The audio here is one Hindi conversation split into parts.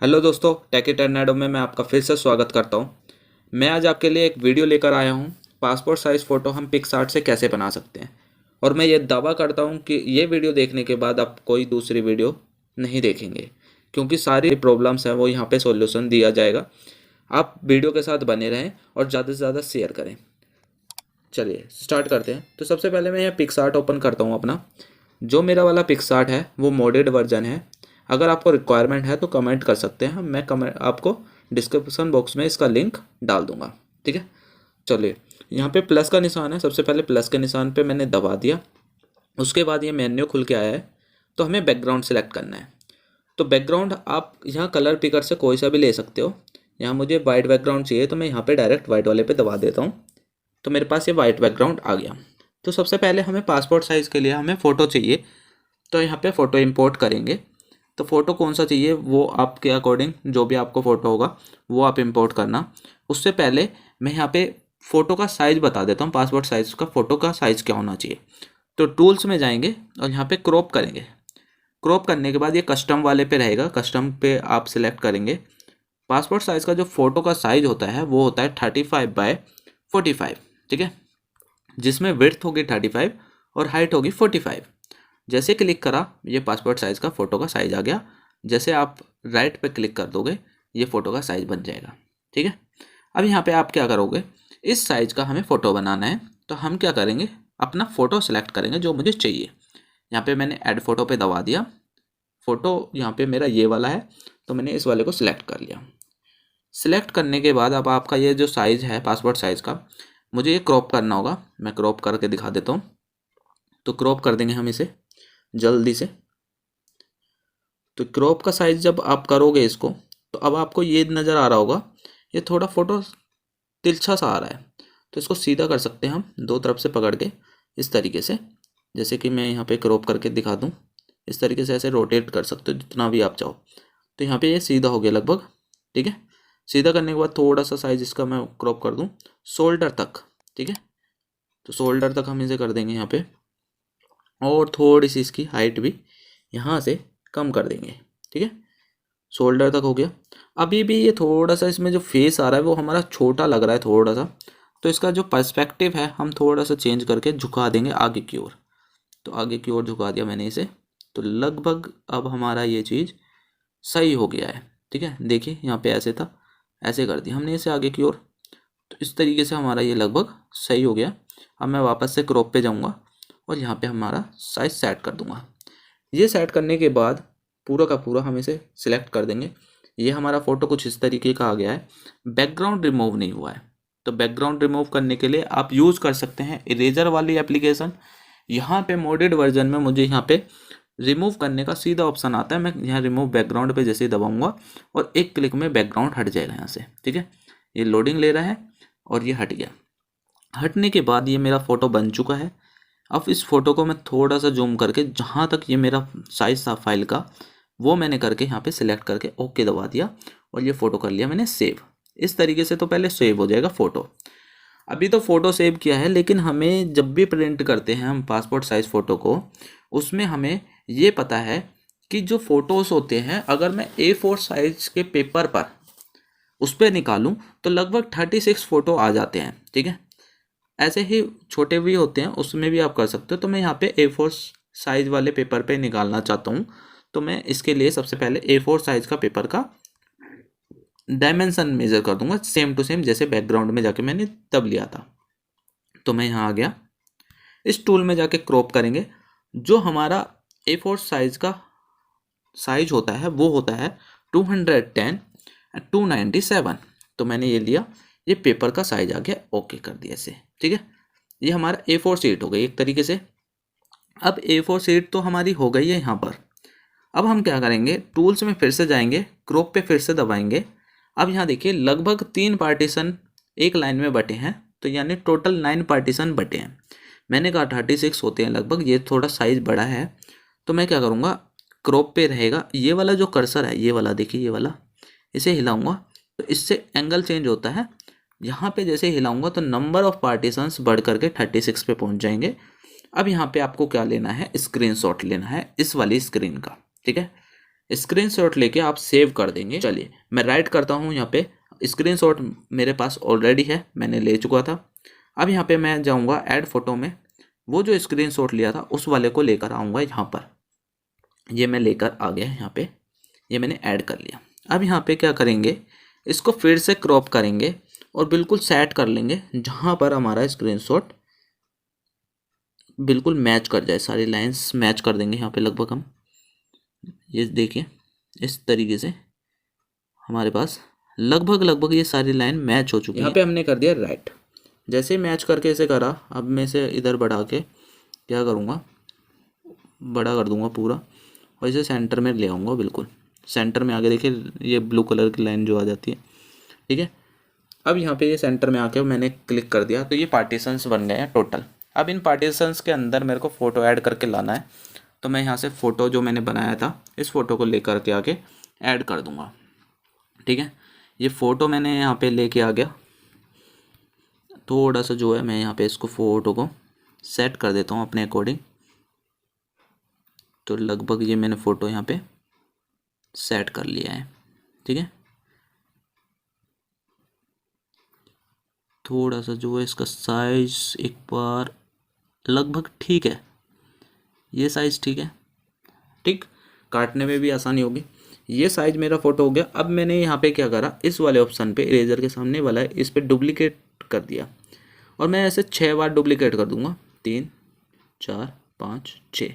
हेलो दोस्तों, टेक टर्नेडो में मैं आपका फिर से स्वागत करता हूं। मैं आज आपके लिए एक वीडियो लेकर आया हूं। पासपोर्ट साइज़ फ़ोटो हम पिक्सआर्ट से कैसे बना सकते हैं। और मैं ये दावा करता हूं कि ये वीडियो देखने के बाद आप कोई दूसरी वीडियो नहीं देखेंगे, क्योंकि सारी प्रॉब्लम्स हैं वो यहाँ पे सॉल्यूशन दिया जाएगा। आप वीडियो के साथ बने रहें और ज़्यादा से ज़्यादा शेयर करें। चलिए स्टार्ट करते हैं। तो सबसे पहले मैं यह पिक्सआर्ट ओपन करता हूँ अपना। जो मेरा वाला पिक्सआर्ट है वो मोडेड वर्जन है। अगर आपको रिक्वायरमेंट है तो कमेंट कर सकते हैं, मैं कमेंट आपको डिस्क्रिप्शन बॉक्स में इसका लिंक डाल दूंगा। ठीक है, चलिए यहाँ पे प्लस का निशान है। सबसे पहले प्लस के निशान पे मैंने दबा दिया। उसके बाद ये मेन्यू खुल के आया है, तो हमें बैकग्राउंड सेलेक्ट करना है। तो बैकग्राउंड आप यहाँ कलर पिकर से कोई सा भी ले सकते हो। यहाँ मुझे वाइट बैकग्राउंड चाहिए तो मैं यहाँ पे डायरेक्ट वाइट वाले पे दबा देता हूँ, तो मेरे पास ये वाइट बैकग्राउंड आ गया। तो सबसे पहले हमें पासपोर्ट साइज़ के लिए हमें फ़ोटो चाहिए, तो यहाँ पे फ़ोटो इंपोर्ट करेंगे। तो फ़ोटो कौन सा चाहिए वो आपके अकॉर्डिंग जो भी आपको फ़ोटो होगा वो आप इंपोर्ट करना। उससे पहले मैं यहाँ पे फ़ोटो का साइज़ बता देता हूँ, पासपोर्ट साइज़ का फ़ोटो का साइज़ क्या होना चाहिए। तो टूल्स में जाएंगे और यहाँ पे क्रॉप करेंगे। क्रॉप करने के बाद ये कस्टम वाले पे रहेगा, कस्टम पे आप सिलेक्ट करेंगे। पासपोर्ट साइज़ का जो फ़ोटो का साइज़ होता है वो होता है 35x45। ठीक है, जिसमें विड्थ होगी 35 और हाइट होगी 45। जैसे क्लिक करा ये पासपोर्ट साइज़ का फ़ोटो का साइज़ आ गया। जैसे आप राइट पे क्लिक कर दोगे ये फ़ोटो का साइज़ बन जाएगा। ठीक है, अब यहाँ पे आप क्या करोगे, इस साइज़ का हमें फ़ोटो बनाना है। तो हम क्या करेंगे, अपना फ़ोटो सेलेक्ट करेंगे जो मुझे चाहिए। यहाँ पे मैंने ऐड फ़ोटो पे दबा दिया। फ़ोटो यहाँ पे मेरा ये वाला है, तो मैंने इस वाले को सिलेक्ट कर लिया। सिलेक्ट करने के बाद अब आपका ये जो साइज़ है पासपोर्ट साइज़ का, मुझे ये क्रॉप करना होगा। मैं क्रॉप करके दिखा देता हूँ। तो क्रॉप कर देंगे हम इसे जल्दी से। तो क्रॉप का साइज़ जब आप करोगे इसको, तो अब आपको ये नज़र आ रहा होगा ये थोड़ा फ़ोटो तिरछा सा आ रहा है। तो इसको सीधा कर सकते हैं हम दो तरफ से पकड़ के इस तरीके से। जैसे कि मैं यहाँ पे क्रॉप करके दिखा दूँ, इस तरीके से ऐसे रोटेट कर सकते हो जितना भी आप चाहो। तो यहाँ पे ये सीधा हो गया लगभग। ठीक है, सीधा करने के बाद थोड़ा सा साइज़ इसका मैं क्रॉप कर दूँ शोल्डर तक। ठीक है, तो शोल्डर तक हम इसे कर देंगे यहाँ पे, और थोड़ी सी इसकी हाइट भी यहाँ से कम कर देंगे। ठीक है, शोल्डर तक हो गया। अभी भी ये थोड़ा सा इसमें जो फेस आ रहा है वो हमारा छोटा लग रहा है थोड़ा सा, तो इसका जो पर्सपेक्टिव है हम थोड़ा सा चेंज करके झुका देंगे आगे की ओर। तो आगे की ओर झुका दिया मैंने इसे। तो लगभग अब हमारा ये चीज़ सही हो गया है। ठीक है, देखिए यहाँ पे ऐसे था, ऐसे कर दिया हमने इसे आगे की ओर। तो इस तरीके से हमारा ये लगभग सही हो गया। अब मैं वापस से क्रॉप पे जाऊँगा और यहाँ पे हमारा साइज़ सेट कर दूँगा। ये सेट करने के बाद पूरा का पूरा हम इसे सिलेक्ट कर देंगे। ये हमारा फ़ोटो कुछ इस तरीके का आ गया है। बैकग्राउंड रिमूव नहीं हुआ है, तो बैकग्राउंड रिमूव करने के लिए आप यूज़ कर सकते हैं इरेजर वाली एप्लीकेशन। यहाँ पे मोडेड वर्जन में मुझे यहाँ पे रिमूव करने का सीधा ऑप्शन आता है। मैं यहाँ रिमूव बैकग्राउंड पे जैसे ही दबाऊंगा और एक क्लिक में बैकग्राउंड हट जाएगा यहाँ से। ठीक है, ये लोडिंग ले रहा है और ये हट गया। हटने के बाद ये मेरा फ़ोटो बन चुका है। अब इस फ़ोटो को मैं थोड़ा सा जूम करके जहाँ तक ये मेरा साइज़ था फाइल का वो मैंने करके यहाँ पे सिलेक्ट करके ओके दबा दिया और ये फ़ोटो कर लिया मैंने सेव। इस तरीके से तो पहले सेव हो जाएगा फ़ोटो। अभी तो फ़ोटो सेव किया है, लेकिन हमें जब भी प्रिंट करते हैं हम पासपोर्ट साइज़ फ़ोटो को, उसमें हमें ये पता है कि जो फ़ोटोज़ होते हैं अगर मैं A4 साइज़ के पेपर पर उस पर निकालूं तो लगभग 36 फ़ोटो आ जाते हैं। ठीक है, ऐसे ही छोटे भी होते हैं उसमें भी आप कर सकते हो। तो मैं यहाँ पे A4 साइज़ वाले पेपर पे निकालना चाहता हूँ, तो मैं इसके लिए सबसे पहले A4 साइज़ का पेपर का डायमेंशन मेज़र कर दूंगा सेम टू सेम जैसे बैकग्राउंड में जाके मैंने तब लिया था। तो मैं यहाँ आ गया, इस टूल में जाके क्रॉप करेंगे। जो हमारा A4 साइज़ का साइज होता है वो होता है 210 297। तो मैंने ये लिया, ये पेपर का साइज आ गया, ओके कर दिया इसे। ठीक है, ये हमारा A4 शीट हो गई एक तरीके से। अब A4 शीट तो हमारी हो गई है यहाँ पर। अब हम क्या करेंगे, टूल्स में फिर से जाएंगे, क्रॉप पे फिर से दबाएंगे। अब यहाँ देखिए लगभग 3 पार्टीशन एक लाइन में बटे हैं, तो यानी टोटल 9 पार्टीशन बटे हैं। मैंने कहा 36 होते हैं लगभग, ये थोड़ा साइज बड़ा है। तो मैं क्या करूँगा, क्रॉप पे रहेगा ये वाला जो कर्सर है, ये वाला देखिए, ये वाला इसे हिलाऊंगा तो इससे एंगल चेंज होता है। यहाँ पे जैसे हिलाऊंगा तो नंबर ऑफ पार्टीशंस बढ़ करके 36 पे पहुँच जाएंगे। अब यहाँ पे आपको क्या लेना है, स्क्रीनशॉट लेना है इस वाली स्क्रीन का। ठीक है, स्क्रीनशॉट लेके आप सेव कर देंगे। चलिए मैं राइट करता हूँ, यहाँ पे स्क्रीनशॉट मेरे पास ऑलरेडी है, मैंने ले चुका था। अब यहाँ पे मैं जाऊँगा ऐड फोटो में, वो जो स्क्रीनशॉट लिया था उस वाले को लेकर आऊँगा यहाँ पर। ये मैं लेकर आ गया यहाँ पे, ये मैंने ऐड कर लिया। अब यहाँ पे क्या करेंगे, इसको फिर से क्रॉप करेंगे और बिल्कुल सेट कर लेंगे जहाँ पर हमारा स्क्रीनशॉट बिल्कुल मैच कर जाए, सारी लाइंस मैच कर देंगे यहाँ पे लगभग हम। ये देखिए इस तरीके से हमारे पास लगभग ये सारी लाइन मैच हो चुकी है। यहाँ पे हमने कर दिया राइट। जैसे ही मैच करके इसे करा, अब मैं इसे इधर बढ़ा के क्या करूँगा, बड़ा कर दूँगा पूरा और इसे सेंटर में ले आऊँगा। बिल्कुल सेंटर में आके देखिए ये ब्लू कलर की लाइन जो आ जाती है, ठीक है। अब यहाँ पे ये सेंटर में आके मैंने क्लिक कर दिया तो ये पार्टीशंस बन गए हैं टोटल। अब इन पार्टीशंस के अंदर मेरे को फ़ोटो ऐड करके लाना है, तो मैं यहाँ से फ़ोटो जो मैंने बनाया था इस फ़ोटो को लेकर के आके ऐड कर दूँगा, ठीक है। ये फ़ोटो मैंने यहाँ पे लेके आ गया, थोड़ा सा जो है मैं यहाँ पे इसको फ़ोटो को सेट कर देता हूँ अपने अकॉर्डिंग। तो लगभग ये मैंने फ़ोटो यहाँ पे सेट कर लिया है, ठीक है। थोड़ा सा जो है इसका साइज़ एक बार लगभग ठीक है, ये साइज़ ठीक है, ठीक, काटने में भी आसानी होगी। ये साइज़ मेरा फ़ोटो हो गया। अब मैंने यहाँ पे क्या करा, इस वाले ऑप्शन पे इरेजर के सामने वाला है, इस पर डुप्लीकेट कर दिया और मैं ऐसे 6 बार डुप्लीकेट कर दूंगा, 3 4 5 6।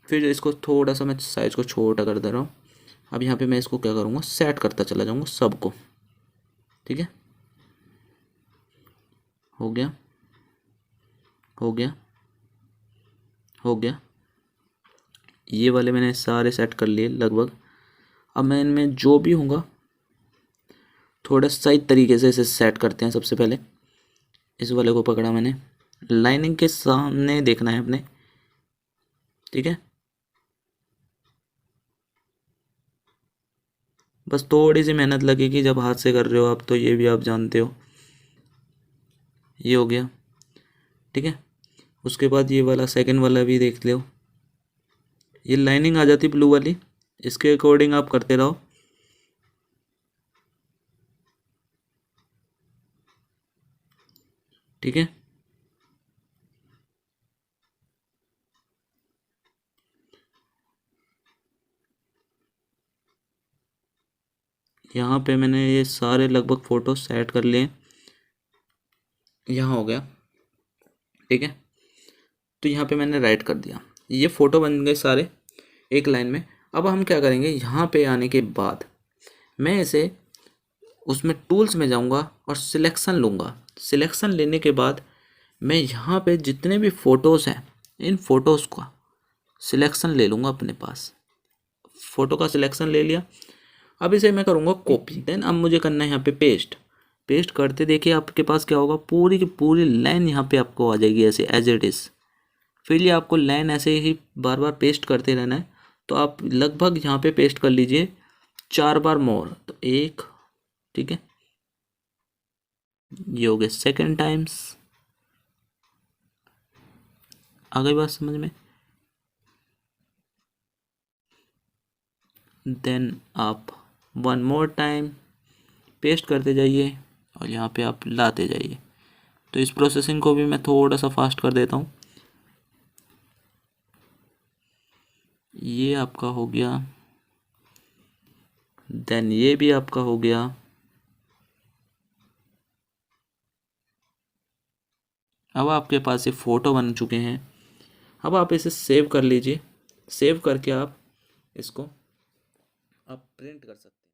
फिर इसको थोड़ा सा मैं साइज़ को छोटा कर दे रहा हूँ। अब यहाँ पे मैं इसको क्या करूँगा, सेट करता चला जाऊँगा सबको, ठीक है। हो गया हो गया हो गया, ये वाले मैंने सारे सेट कर लिए लगभग। अब मैं इनमें जो भी होगा थोड़ा सही तरीके से इसे सेट करते हैं। सबसे पहले इस वाले को पकड़ा मैंने, लाइनिंग के सामने देखना है अपने, ठीक है। बस थोड़ी सी मेहनत लगेगी जब हाथ से कर रहे हो आप, तो ये भी आप जानते हो। ये हो गया, ठीक है। उसके बाद ये वाला सेकंड वाला भी देख लो, ये लाइनिंग आ जाती ब्लू वाली, इसके अकॉर्डिंग आप करते रहो, ठीक है। यहाँ पे मैंने ये सारे लगभग फ़ोटो सेट कर लिए, यहाँ हो गया, ठीक है। तो यहाँ पे मैंने राइट कर दिया, ये फ़ोटो बन गए सारे एक लाइन में। अब हम क्या करेंगे, यहाँ पे आने के बाद मैं इसे उसमें टूल्स में जाऊँगा और सिलेक्शन लूँगा। सिलेक्शन लेने के बाद मैं यहाँ पे जितने भी फ़ोटोज़ हैं इन फ़ोटोज़ का सिलेक्शन ले लूँगा अपने पास। फ़ोटो का सिलेक्शन ले लिया, अब इसे मैं करूँगा कॉपी। देन अब मुझे करना है यहाँ पे पेस्ट। पेस्ट करते देखिए आपके पास क्या होगा, पूरी की पूरी लाइन यहाँ पे आपको आ जाएगी ऐसे एज इट इज़। फिर ये आपको लाइन ऐसे ही बार बार पेस्ट करते रहना है। तो आप लगभग यहाँ पे पेस्ट कर लीजिए 4 बार मोर, तो 1, ठीक है। ये हो गया सेकेंड टाइम्स, आ गई बात समझ में। देन आप 1 मोर टाइम पेस्ट करते जाइए और यहाँ पे आप लाते जाइए। तो इस प्रोसेसिंग को भी मैं थोड़ा सा फास्ट कर देता हूँ। ये आपका हो गया, देन ये भी आपका हो गया। अब आपके पास ये फ़ोटो बन चुके हैं। अब आप इसे सेव कर लीजिए, सेव करके आप इसको आप प्रिंट कर सकते हैं।